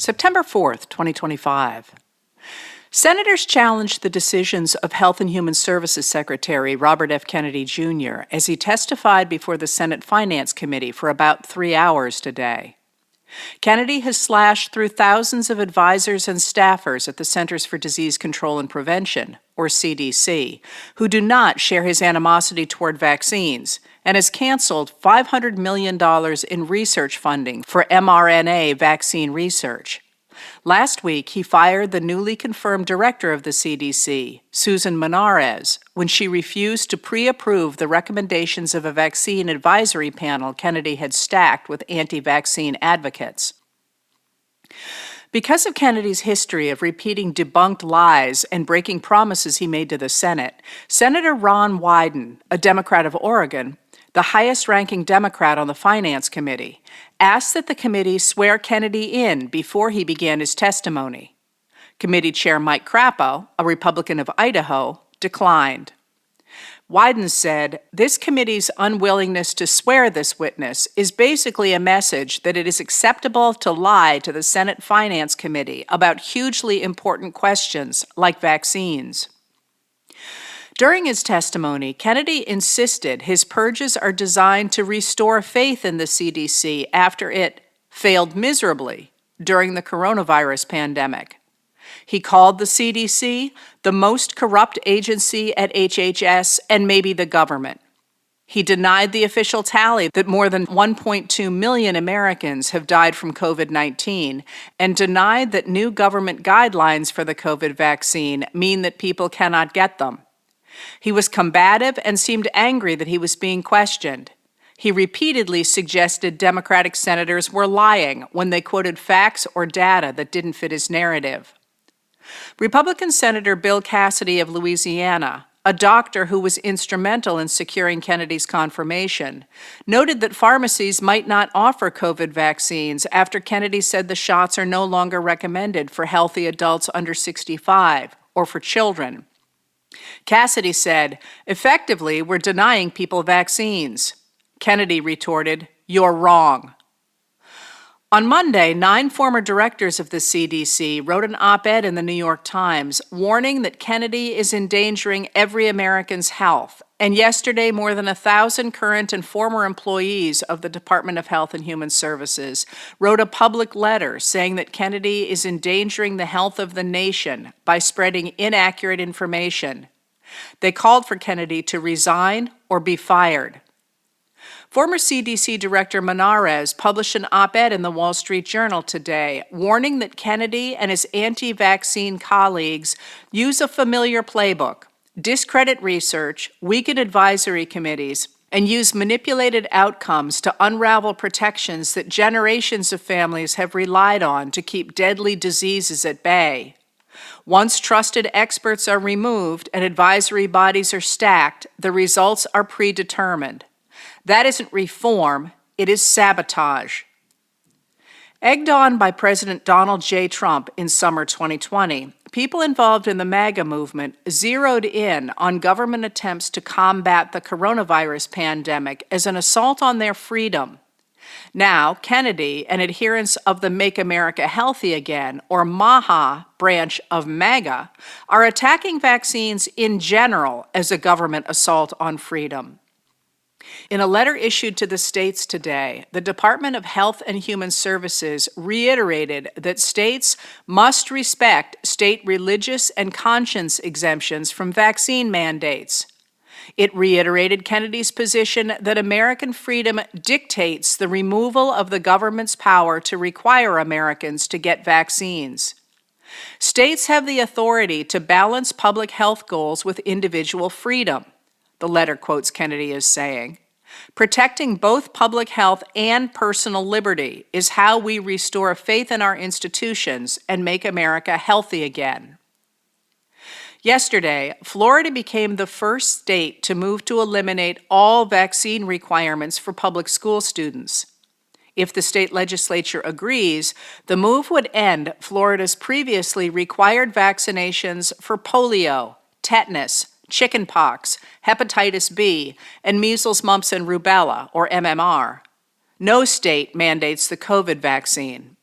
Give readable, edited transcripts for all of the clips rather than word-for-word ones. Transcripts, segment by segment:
September 4th, 2025. Senators challenged the decisions of Health and Human Services Secretary Robert F. Kennedy, Jr. as he testified before the Senate Finance Committee for about 3 hours today. Kennedy has slashed through thousands of advisors and staffers at the Centers for Disease Control and Prevention, or CDC, who do not share his animosity toward vaccines, and has canceled $500 million in research funding for mRNA vaccine research. Last week, he fired the newly confirmed director of the CDC, Susan Menarez, when she refused to pre-approve the recommendations of a vaccine advisory panel Kennedy had stacked with anti-vaccine advocates. Because of Kennedy's history of repeating debunked lies and breaking promises he made to the Senate, Senator Ron Wyden, a Democrat of Oregon, the highest-ranking Democrat on the Finance Committee, asked that the committee swear Kennedy in before he began his testimony. Committee Chair Mike Crapo, a Republican of Idaho, declined. Wyden said, "This committee's unwillingness to swear this witness is basically a message that it is acceptable to lie to the Senate Finance Committee about hugely important questions like vaccines." During his testimony, Kennedy insisted his purges are designed to restore faith in the CDC after it failed miserably during the coronavirus pandemic. He called the CDC the most corrupt agency at HHS and maybe the government. He denied the official tally that more than 1.2 million Americans have died from COVID-19 and denied that new government guidelines for the COVID vaccine mean that people cannot get them. He was combative and seemed angry that he was being questioned. He repeatedly suggested Democratic senators were lying when they quoted facts or data that didn't fit his narrative. Republican Senator Bill Cassidy of Louisiana, a doctor who was instrumental in securing Kennedy's confirmation, noted that pharmacies might not offer COVID vaccines after Kennedy said the shots are no longer recommended for healthy adults under 65 or for children. Cassidy said, "Effectively, we're denying people vaccines." Kennedy retorted, "You're wrong." On Monday, 9 former directors of the CDC wrote an op-ed in the New York Times warning that Kennedy is endangering every American's health. And yesterday, more than 1,000 current and former employees of the Department of Health and Human Services wrote a public letter saying that Kennedy is endangering the health of the nation by spreading inaccurate information. They called for Kennedy to resign or be fired. Former CDC Director Menarez published an op-ed in the Wall Street Journal today, warning that Kennedy and his anti-vaccine colleagues use a familiar playbook: discredit research, weaken advisory committees, and use manipulated outcomes to unravel protections that generations of families have relied on to keep deadly diseases at bay. Once trusted experts are removed and advisory bodies are stacked, the results are predetermined. That isn't reform, it is sabotage. Egged on by President Donald J. Trump in summer 2020, people involved in the MAGA movement zeroed in on government attempts to combat the coronavirus pandemic as an assault on their freedom. Now, Kennedy and adherents of the Make America Healthy Again, or MAHA branch of MAGA, are attacking vaccines in general as a government assault on freedom. In a letter issued to the states today, the Department of Health and Human Services reiterated that states must respect state religious and conscience exemptions from vaccine mandates. It reiterated Kennedy's position that American freedom dictates the removal of the government's power to require Americans to get vaccines. States have the authority to balance public health goals with individual freedom, the letter quotes Kennedy as saying. Protecting both public health and personal liberty is how we restore faith in our institutions and make America healthy again. Yesterday, Florida became the first state to move to eliminate all vaccine requirements for public school students. If the state legislature agrees, the move would end Florida's previously required vaccinations for polio, tetanus, chickenpox, hepatitis B, and measles, mumps, and rubella, or MMR. No state mandates the COVID vaccine.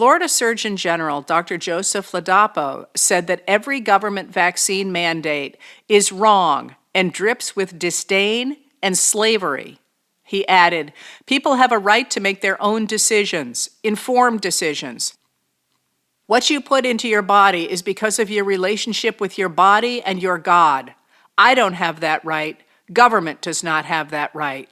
Florida Surgeon General Dr. Joseph Ladapo said that every government vaccine mandate is wrong and drips with disdain and slavery. He added, "People have a right to make their own decisions, informed decisions. What you put into your body is because of your relationship with your body and your God. I don't have that right. Government does not have that right."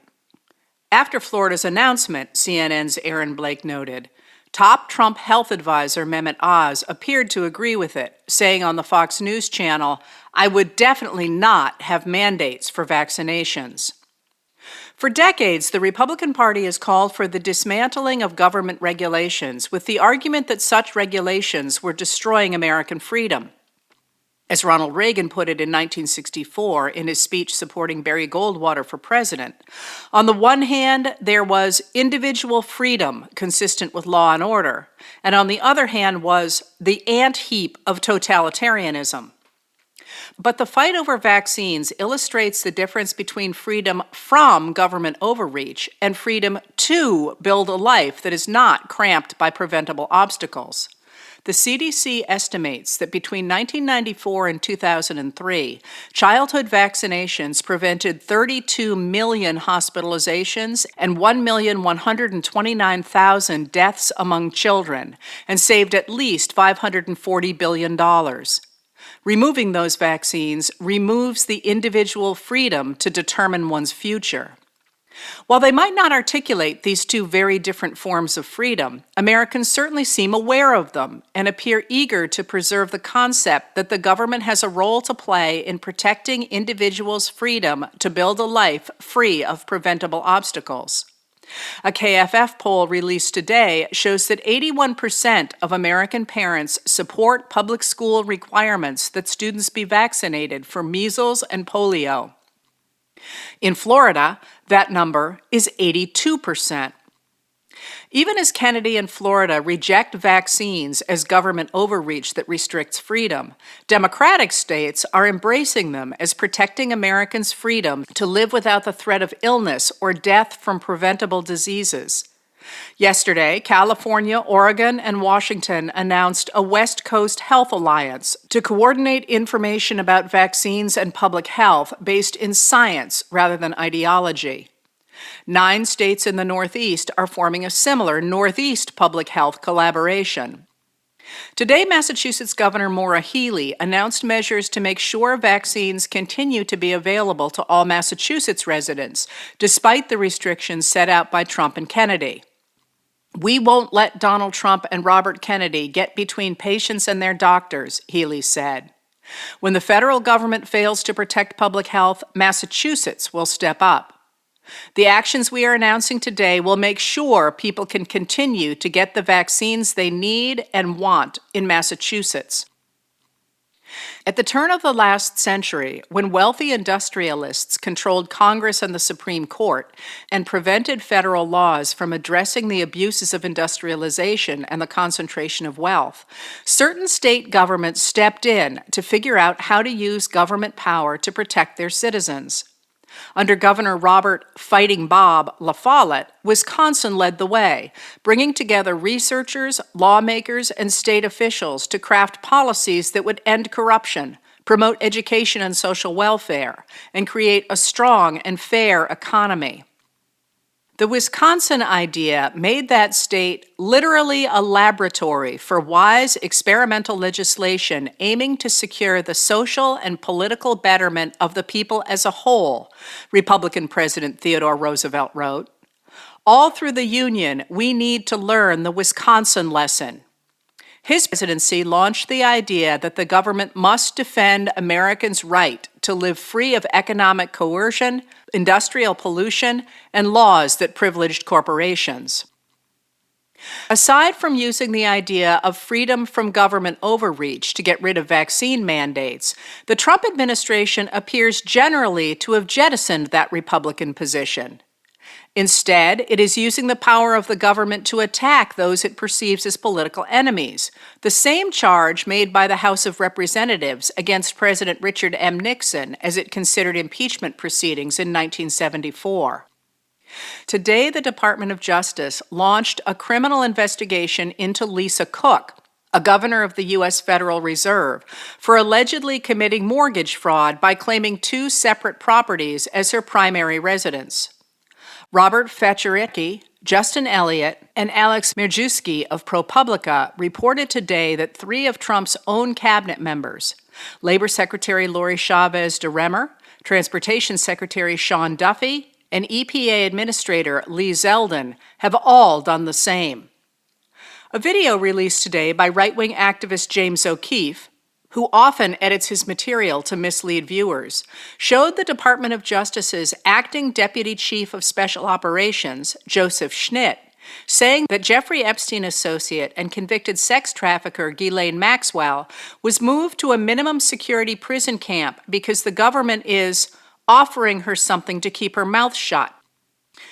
After Florida's announcement, CNN's Aaron Blake noted, top Trump health advisor Mehmet Oz appeared to agree with it, saying on the Fox News channel, "I would definitely not have mandates for vaccinations." For decades, the Republican Party has called for the dismantling of government regulations with the argument that such regulations were destroying American freedom. As Ronald Reagan put it in 1964 in his speech supporting Barry Goldwater for president, on the one hand, there was individual freedom consistent with law and order, and on the other hand was the ant heap of totalitarianism. But the fight over vaccines illustrates the difference between freedom from government overreach and freedom to build a life that is not cramped by preventable obstacles. The CDC estimates that between 1994 and 2003, childhood vaccinations prevented 32 million hospitalizations and 1,129,000 deaths among children, and saved at least $540 billion. Removing those vaccines removes the individual freedom to determine one's future. While they might not articulate these two very different forms of freedom, Americans certainly seem aware of them and appear eager to preserve the concept that the government has a role to play in protecting individuals' freedom to build a life free of preventable obstacles. A KFF poll released today shows that 81% of American parents support public school requirements that students be vaccinated for measles and polio. In Florida, that number is 82%. Even as Kennedy and Florida reject vaccines as government overreach that restricts freedom, Democratic states are embracing them as protecting Americans' freedom to live without the threat of illness or death from preventable diseases. Yesterday, California, Oregon, and Washington announced a West Coast Health Alliance to coordinate information about vaccines and public health based in science rather than ideology. 9 states in the Northeast are forming a similar Northeast public health collaboration. Today, Massachusetts Governor Maura Healey announced measures to make sure vaccines continue to be available to all Massachusetts residents, despite the restrictions set out by Trump and Kennedy. "We won't let Donald Trump and Robert Kennedy get between patients and their doctors," Healey said. "When the federal government fails to protect public health, Massachusetts will step up. The actions we are announcing today will make sure people can continue to get the vaccines they need and want in Massachusetts." At the turn of the last century, when wealthy industrialists controlled Congress and the Supreme Court and prevented federal laws from addressing the abuses of industrialization and the concentration of wealth, certain state governments stepped in to figure out how to use government power to protect their citizens. Under Governor Robert "Fighting Bob" La Follette, Wisconsin led the way, bringing together researchers, lawmakers, and state officials to craft policies that would end corruption, promote education and social welfare, and create a strong and fair economy. The Wisconsin idea made that state literally a laboratory for wise experimental legislation aiming to secure the social and political betterment of the people as a whole, Republican President Theodore Roosevelt wrote. "All through the Union, we need to learn the Wisconsin lesson." His presidency launched the idea that the government must defend Americans' right to live free of economic coercion, industrial pollution, and laws that privileged corporations. Aside from using the idea of freedom from government overreach to get rid of vaccine mandates, the Trump administration appears generally to have jettisoned that Republican position. Instead, it is using the power of the government to attack those it perceives as political enemies, the same charge made by the House of Representatives against President Richard M. Nixon as it considered impeachment proceedings in 1974. Today, the Department of Justice launched a criminal investigation into Lisa Cook, a governor of the U.S. Federal Reserve, for allegedly committing mortgage fraud by claiming two separate properties as her primary residence. Robert Fetchericki, Justin Elliott, and Alex Mirjewski of ProPublica reported today that three of Trump's own cabinet members, Labor Secretary Lori Chavez DeRemer, Transportation Secretary Sean Duffy, and EPA Administrator Lee Zeldin, have all done the same. A video released today by right-wing activist James O'Keefe, who often edits his material to mislead viewers, showed the Department of Justice's acting Deputy Chief of Special Operations, Joseph Schnitt, saying that Jeffrey Epstein associate and convicted sex trafficker Ghislaine Maxwell was moved to a minimum security prison camp because the government is offering her something to keep her mouth shut.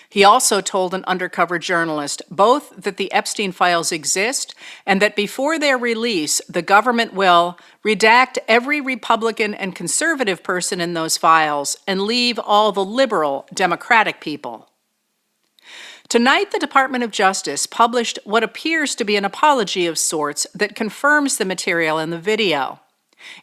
He also told an undercover journalist both that the Epstein files exist and that before their release, the government will redact every Republican and conservative person in those files and leave all the liberal Democratic people. Tonight, the Department of Justice published what appears to be an apology of sorts that confirms the material in the video.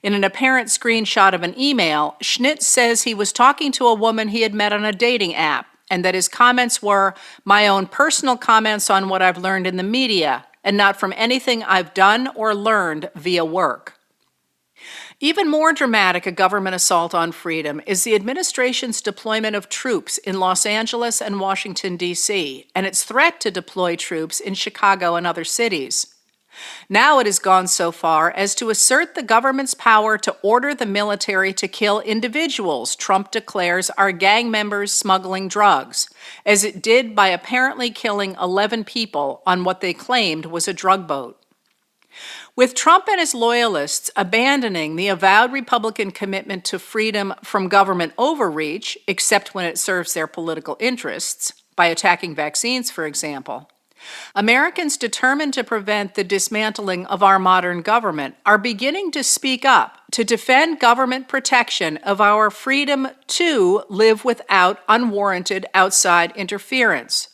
In an apparent screenshot of an email, Schnitt says he was talking to a woman he had met on a dating app, and that his comments were my own personal comments on what I've learned in the media, and not from anything I've done or learned via work. Even more dramatic a government assault on freedom is the administration's deployment of troops in Los Angeles and Washington, D.C., and its threat to deploy troops in Chicago and other cities. Now it has gone so far as to assert the government's power to order the military to kill individuals Trump declares are gang members smuggling drugs, as it did by apparently killing 11 people on what they claimed was a drug boat. With Trump and his loyalists abandoning the avowed Republican commitment to freedom from government overreach, except when it serves their political interests, by attacking vaccines, for example, Americans determined to prevent the dismantling of our modern government are beginning to speak up to defend government protection of our freedom to live without unwarranted outside interference.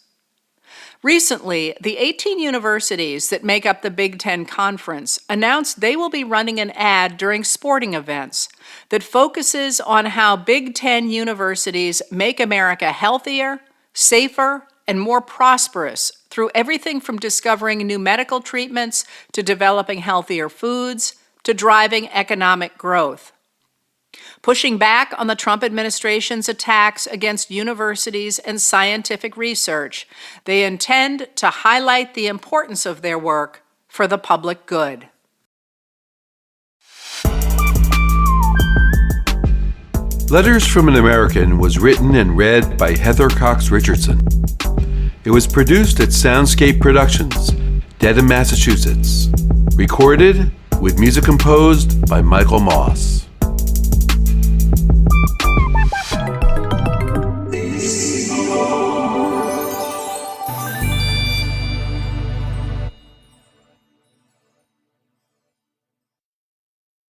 Recently, the 18 universities that make up the Big Ten Conference announced they will be running an ad during sporting events that focuses on how Big Ten universities make America healthier, safer, and more prosperous through everything from discovering new medical treatments to developing healthier foods to driving economic growth. Pushing back on the Trump administration's attacks against universities and scientific research, they intend to highlight the importance of their work for the public good. Letters from an American was written and read by Heather Cox Richardson. It was produced at Soundscape Productions, Dedham, Massachusetts. Recorded with music composed by Michael Moss.